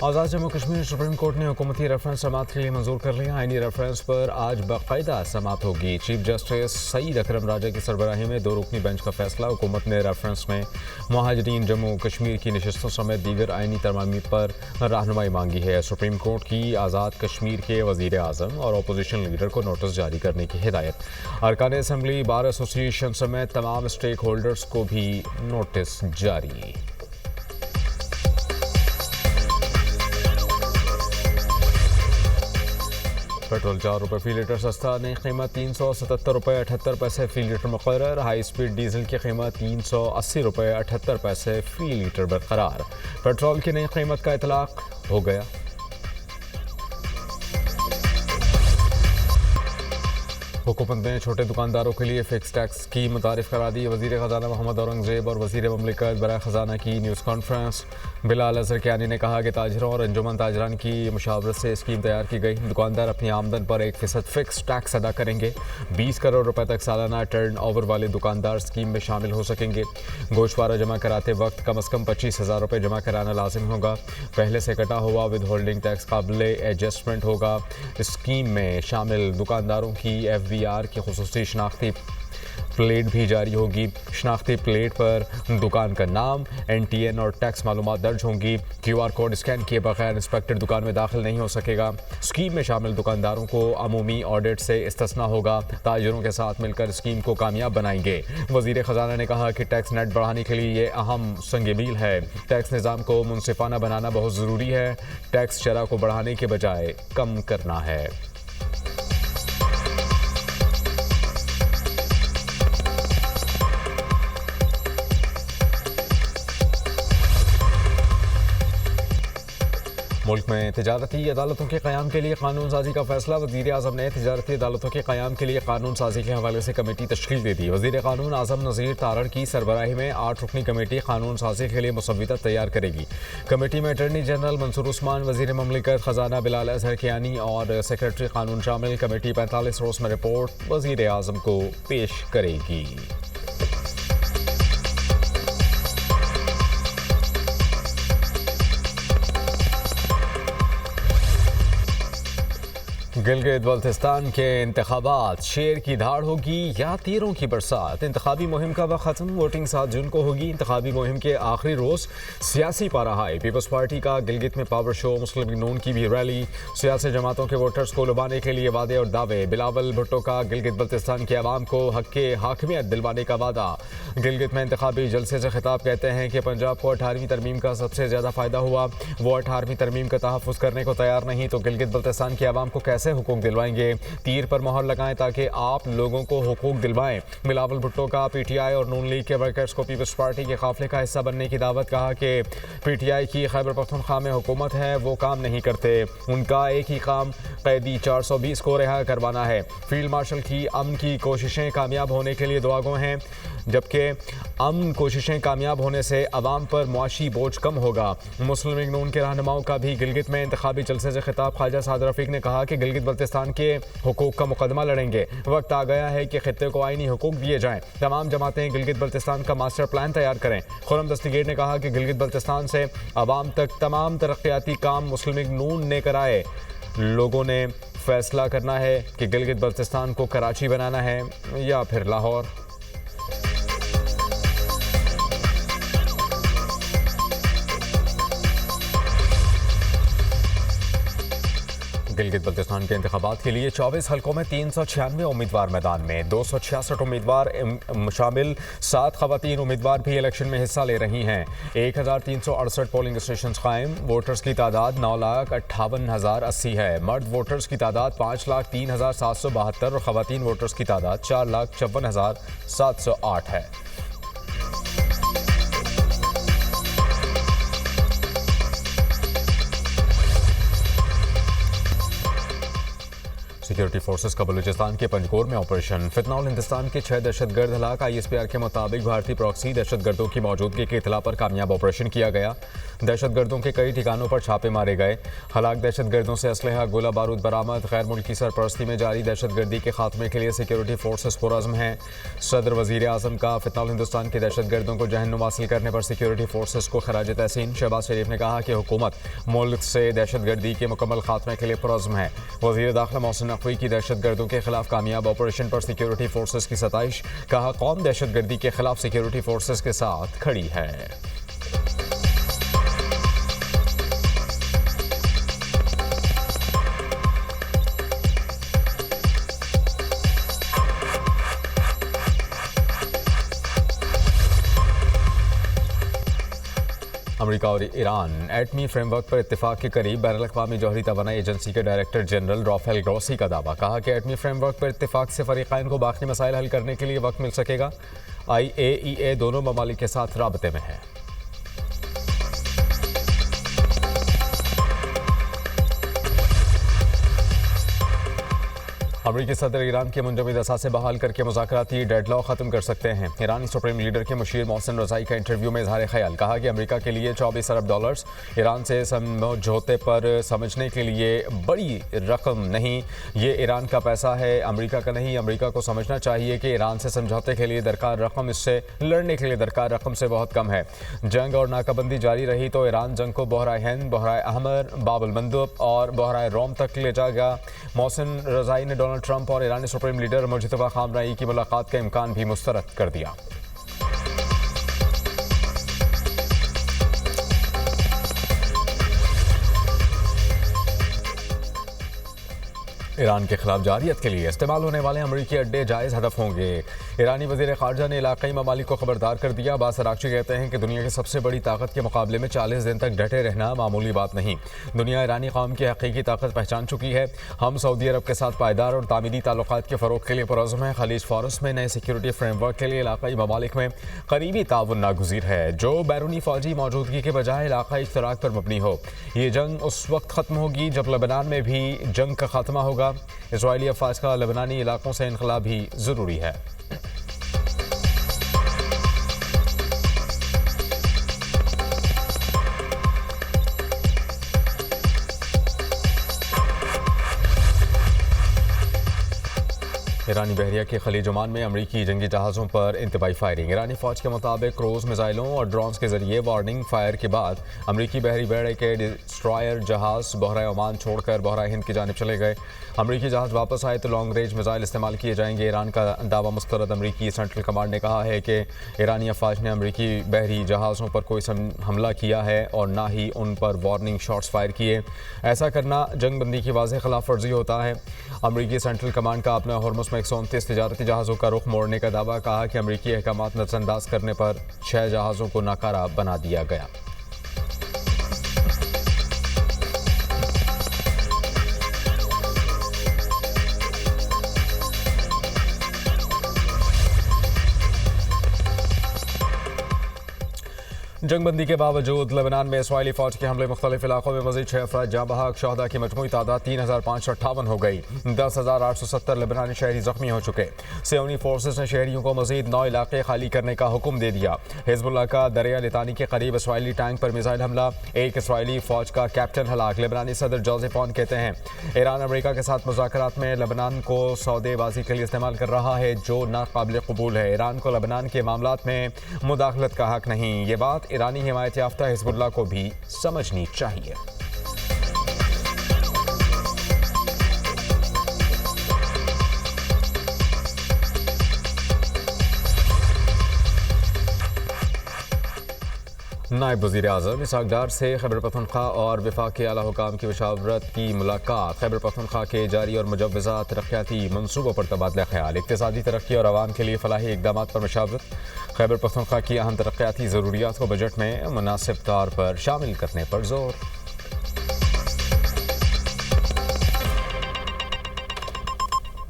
आज़ाद Jammu Kashmir supreme court ने हुकूमती reference समाअत के लिए मंजूर कर लिया। आईनी रेफरेंस पर आज बाकायदा समाअत होगी। चीफ जस्टिस सईद अकरम राजा की सरबराही में 2 रुकनी बेंच का फैसला। हुकूमत ने रेफरेंस में महाजरीन जम्मू कश्मीर की नशस्तों समेत दीगर आईनी तरमीम पर रहनुमाई मांगी है। सुप्रीम कोर्ट की आज़ाद कश्मीर के वज़ीर आज़म और अपोजिशन लीडर को नोटिस जारी करने की हिदायत। अरकान असम्बली बार एसोसिएशन समेत तमाम स्टेक होल्डर्स को भी नोटिस जारी। पेट्रोल 4 रुपये फी लीटर सस्ता, नई कीमत 377 रुपये 78 पैसे फी लीटर मुकर्रर। हाई स्पीड डीजल की कीमत 380 रुपये 78 पैसे फी लीटर बरकरार। पेट्रोल की नई कीमत का इतलाक हो गया। हुकूमत ने छोटे दुकानदारों के लिए फिक्स टैक्स की मुतारिफ करा दी। वज़ीर ख़जाना मोहम्मद औरंगज़ेब और वज़ीर ममलिकत बराए ख़जाना की न्यूज़ कॉन्फ्रेंस। बिलाल अज़हर कियानी ने कहा कि ताजरों और अंजुमन ताजरान की मुशावरत से स्कीम तैयार की गई। दुकानदार अपनी आमदन पर 1% फिक्स टैक्स अदा करेंगे। 20 करोड़ रुपए तक सालाना टर्न ओवर वाले दुकानदार स्कीम में शामिल हो सकेंगे। गोशवारा जमा कराते वक्त कम अज़ कम 25,000 रुपये जमा कराना लाजिम होगा। पहले से कटा हुआ विद होल्डिंग टैक्स काबिल एडजस्टमेंट होगा। स्कीम में शामिल दुकानदारों की FBR की खुसूसी शनाख्ती प्लेट भी जारी होगी। शनाख्ती प्लेट पर दुकान का नाम, NTN और टैक्स मालूमात दर्ज होंगी। QR कोड स्कैन किए बगैर इंस्पेक्टर दुकान में दाखिल नहीं हो सकेगा। स्कीम में शामिल दुकानदारों को अमूमी ऑडिट से इस्तिस्ना होगा। ताजरों के साथ मिलकर स्कीम को कामयाब बनाएंगे। वज़ीर ख़जाना ने कहा कि टैक्स नेट बढ़ाने के लिए ये अहम संग-ए-मील है। टैक्स निज़ाम को मुनसिफाना बनाना बहुत ज़रूरी है। टैक्स शरह को बढ़ाने के बजाय कम करना है। मुल्क में तिजारती अदालतों के क़याम के लिए कानून साजी का फैसला। वज़ीर आज़म ने तिजारती अदालतों के क़याम के लिए कानून साजी के हवाले से कमेटी तश्कील दे दी। वज़ीर कानून आज़म नज़ीर तारड़ की सरबराही में 8 रुकनी कमेटी कानून साजी के लिए मुसव्विदा तैयार करेगी। कमेटी में अटॉर्नी जनरल मंसूर उस्मान, वज़ीर ममलिकत ख़जाना बिलाल अज़हर कियानी और सेक्रेटरी कानून शामिल। कमेटी 45 रोज़ में रिपोर्ट वज़ीर आज़म को पेश करेगी। गिलगित बल्तिस्तान के इंतखाबात, शेर की धाड़ होगी या तीरों की बरसात। इंतखाबी मुहिम का वक्त खत्म, वोटिंग 7 जून को होगी। इंतखाबी मुहिम के आखिरी रोज़ सियासी पारा हाई। पीपल्स पार्टी का गिलगित में पावर शो, मुस्लिम लीग नून की भी रैली। सियासी जमातों के वोटर्स को लुभाने के लिए वादे और दावे। बिलावल भुट्टो का गिलगित बल्तिस्तान के अवाम को हक के हाकिमियत दिलवाने का वादा। गिलगित में इंतखाबी जलसे से खिताब, कहते हैं कि पंजाब को 18वीं तरमीम का सबसे ज़्यादा फ़ायदा हुआ। वो 18वीं तरमीम का तहफ़्फ़ुज़ करने को तैयार नहीं तो गिलगित बल्तिस्तान के अवाम को कैसे हुकूक दिलवाएंगे। तीर पर मोहर लगाएं ताकि आप लोगों को हुकूक दिलवाएं। बिलावल भुट्टो का PTI और नून लीग के वर्कर्स को पीपल्स पार्टी के काफिले का हिस्सा बनने की दावत। कहा कि PTI की खैबर पख्तूनख्वा में हुकूमत है, वो काम नहीं करते। उनका एक ही काम कैदी 420 को रिहा करवाना है। फील्ड मार्शल की अमन की कोशिशें कामयाब होने के लिए दुआगो हैं, जबकि अमन कोशिशें कामयाब होने से अवाम पर मुआशी बोझ कम होगा। मुस्लिम लीग नून के रहनुमाओं का भी गिलगित में इंतखाबी जलसे से खिताब। ख्वाजा साद रफीक ने कहा कि गिलगित बल्तिस्तान के हुकूक का मुकदमा लड़ेंगे। वक्त आ गया है कि खित्ते को आईनी हुकूक दिए जाएं। तमाम जमातें गिलगित बल्तिस्तान का मास्टर प्लान तैयार करें। खुर्रम दस्तगीर ने कहा कि गिलगित बल्तिस्तान से अवाम तक तमाम तरक्याती काम मुस्लिम लीग नून ने कराए। लोगों ने फैसला करना है कि गिलगित बल्तिस्तान को कराची बनाना है या फिर लाहौर। गिलगित बल्तिस्तान के इंतखाबात के लिए 24 हलकों में 396 उम्मीदवार मैदान में। 266 उम्मीदवार शामिल 7 खवातीन उम्मीदवार भी इलेक्शन में हिस्सा ले रही हैं। 1368 पोलिंग स्टेशन कायम। वोटर्स की तादाद 9,58,080 है। मर्द वोटर्स की तादाद 5,03,772 और खवातीन वोटर्स की तादाद 4,54,708 है। सिक्योरिटी फोर्सेस का बलूचिस्तान के पंजकोर में ऑपरेशन। फितनौल हिंदुस्तान के 6 दहशतगर्द हलाक। ISPR के मुताबिक भारतीय प्रॉक्सी दहशतगर्दों की मौजूदगी की इतला पर कामयाब ऑपरेशन किया गया। दहशतगर्दों के कई ठिकानों पर छापे मारे गए। हलाक दहशतगर्दों से असलहा गोला बारूद बरामद। गैर मुल्की सरपरस्ती में जारी दहशतगर्दी के खात्मे के लिए सिक्योरिटी फोर्सेस पुरअज़्म हैं। सदर वज़ीर आज़म का फितनौल हिंदुस्तान के दहशतगर्दों को जहन्नुम हासिल करने पर सिक्योरिटी फोर्सेस को खराज तहसीन। शहबाज शरीफ ने कहा कि हुकूमत मुल्क से दहशतगर्दी के मुकम्मल खात्मे के लिए पुरअज़्म है। वज़ीर दाखिला मोहसिन नकवी की दहशतगर्दों के खिलाफ कामयाब ऑपरेशन पर सिक्योरिटी फोर्सेस की सताइश। कहा, कौम दहशतगर्दी के खिलाफ सिक्योरिटी फोर्सेस के साथ खड़ी है। अमेरिका और ईरान एटमी फ्रेमवर्क पर इत्तेफाक के करीब। बैनुल-अक़वामी जौहरी तवानाई एजेंसी के डायरेक्टर जनरल राफेल ग्रॉसी का दावा। कहा कि एटमी फ्रेमवर्क पर इत्तेफाक से फरीक़ैन को बाकी मसाइल हल करने के लिए वक्त मिल सकेगा। IAEA दोनों ममालिक के साथ राबते में है। अमरीकी सदर ईरान के मुंजमद असासे बहाल करके मुज़ाकराती डेडलॉक ख़त्म कर सकते हैं। ईरानी सुप्रीम लीडर के मुशीर मोहसिन रज़ाई का इंटरव्यू में इजहार ख्याल। कहा कि अमरीका के लिए $24 अरब ईरान से समझौते पर समझने के लिए बड़ी रकम नहीं, ये ईरान का पैसा है, अमरीका का नहीं। अमरीका को समझना चाहिए कि ईरान से समझौते के लिए दरकार रकम इससे लड़ने के लिए दरकार रकम से बहुत कम है। जंग और नाकाबंदी जारी रही तो ईरान जंग को बहराए हिंद, बहराए अहमर, बाबुल मंदब और बहराए रोम तक ले जाएगा। मोहसिन रज़ाई ने डोनाल्ड ट्रंप और ईरानी सुप्रीम लीडर मुज्तबा खामनेई की मुलाकात का इम्कान भी मुस्तरद कर दिया। ईरान के खिलाफ जारियत के लिए इस्तेमाल होने वाले अमरीकी अड्डे जायज़ हदफ होंगे। ईरानी वज़ीर ख़ारजा ने इलाक़ाई ममालिक को खबरदार कर दिया। अब्बास अराग़ची कहते हैं कि दुनिया की सबसे बड़ी ताकत के मुकाबले में 40 दिन तक डटे रहना मामूली बात नहीं। दुनिया ईरानी कौम की हकीकी ताकत पहचान चुकी है। हम सऊदी अरब के साथ पायदार और तामीरी ताल्लुकात के फ़रोग़ के लिए पुरअज़्म हैं। खलीज फ़ारस में नए सिक्योरिटी फ्रेमवर्क के लिए इलाक़ाई ममालिक में करीबी ताउन नागुज़ीर है, जो बैरूनी फ़ौजी मौजूदगी के बजाय इलाक़ाई इश्तराक पर मबनी हो। ये जंग उस वक्त ख़त्म होगी जब लेबनान में भी जंग का खात्मा होगा। इजरायली अफवाज का लेबनानी इलाकों से इनखला भी ज़रूरी है। ईरानी बहरिया के खलीज ओमान में अमरीकी जंगी जहाज़ों पर इंतबाही फायरिंग। ईरानी फ़ौज के मुताबिक क्रूज़ मिसाइलों और ड्रोन्स के जरिए वार्निंग फायर के बाद अमरीकी बहरी बेड़े के डिस्ट्रॉयर जहाज़ बहरा ओमान छोड़कर बहरा हिंद की जानिब चले गए। अमरीकी जहाज़ वापस आए तो लॉन्ग रेंज मिसाइल इस्तेमाल किए जाएंगे। ईरान का दावा मुस्तरद। अमरीकी सेंट्रल कमांड ने कहा है कि ईरानी अफवाज ने अमरीकी बहरी जहाज़ों पर कोई हमला किया है और ना ही उन पर वार्निंग शॉट्स फायर किए। ऐसा करना जंग बंदी की वाज़ेह खिलाफ वर्जी होता है। अमरीकी सेंट्रल कमांड का अपना हॉर्मुज़ में 129 तिजारती जहाज़ों का रुख मोड़ने का दावा। कहा कि अमरीकी अहकामात नज़रअंदाज करने पर 6 जहाज़ों को नाकारा बना दिया गया। जंगबंदी के बावजूद लेबनान में इसराइली फ़ौज के हमले मुख्तलिफ इलाकों में मज़ीद 6 अफराद जाँ बहक। शहदा की मजमूई तादाद 3558 हो गई। 10,870 लेबनानी शहरी जख्मी हो चुके। सियोनी फोर्सेस ने शहरियों को मज़ीद 9 इलाके खाली करने का हुक्म दे दिया। हिजबुल्लाह का दरिया लितानी के करीब इसराइली टैंक पर मिसाइल हमला। एक इसराइली फ़ौज का कैप्टन हलाक। लेबनानी सदर जोसेफ ऑन कहते हैं ईरान अमरीका के साथ मुज़ाकरात में लेबनान को सौदेबाजी के लिए इस्तेमाल कर रहा है, जो नाकाबिल कबूल है। ईरान को लेबनान के मामलात में मुदाखलत का हक नहीं। ये बात ईरानी हिमायत याफ्ता हिजबुल्लाह को भी समझनी चाहिए। नायब वज़ीर आज़म इसहाक़ डार से खैबर पख्तूनख्वा और वफाक़ी आला हुकाम की मशावरत की मुलाकात। खैबर पख्तूनख्वा के जारी और मुजव्वज़ा तरक्याती मंसूबों पर तबादला ख्याल। इक़्तिसादी तरक्की और आवाम के लिए फलाही इक़दामात पर मशावरत। खैबर पख्तूनख्वा की अहम तरक्याती ज़रूरियात को बजट में मुनासिब तौर पर शामिल करने पर जोर।